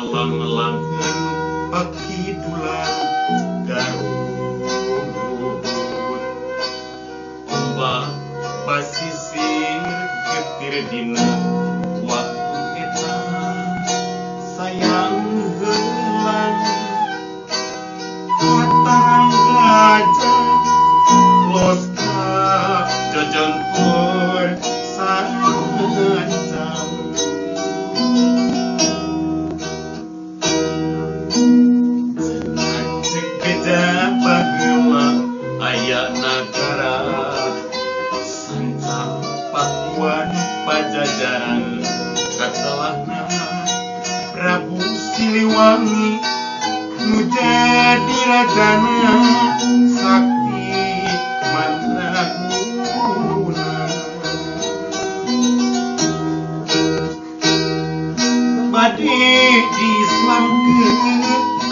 Lang-langkeun pakidulan Garut ombak pasisir getir dina waktu eta sayang heulang katarang gajah los ka jajan pur sancam aya nagara Sanca Pakuan Pajajaran katelahna Prabu Siliwangi nu jadi rajana sakti mandraguna bade diislamkeun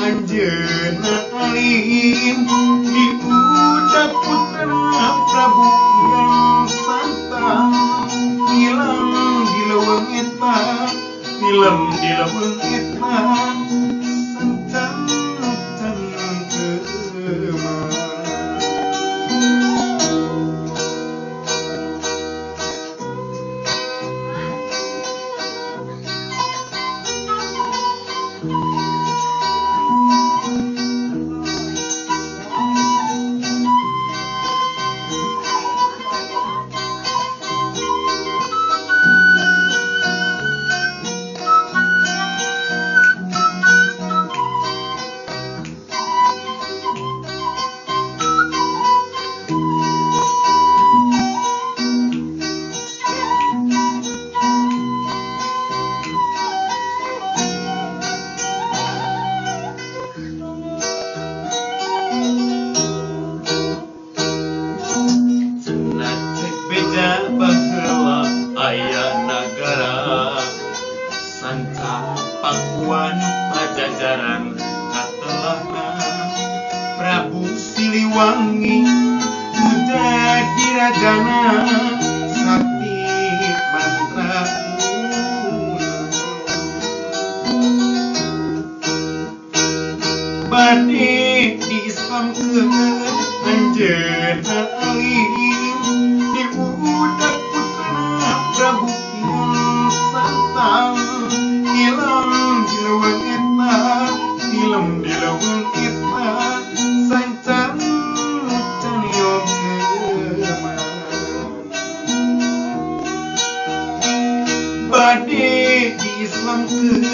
anjeunna alim di udah putra Prabu yang santang hilang di leuweung eta film di leuweung eta sancan keuma aya nagara Sanca Pakuan Pajajaran katelahna Prabu Siliwangi nu jadi rajana sakti mandraguna bade diislamkeun anjeunna alim di budak Prabu yang santang hilang di leuweung eta film di leuweung eta sancan caniok keuma bade diislamkeun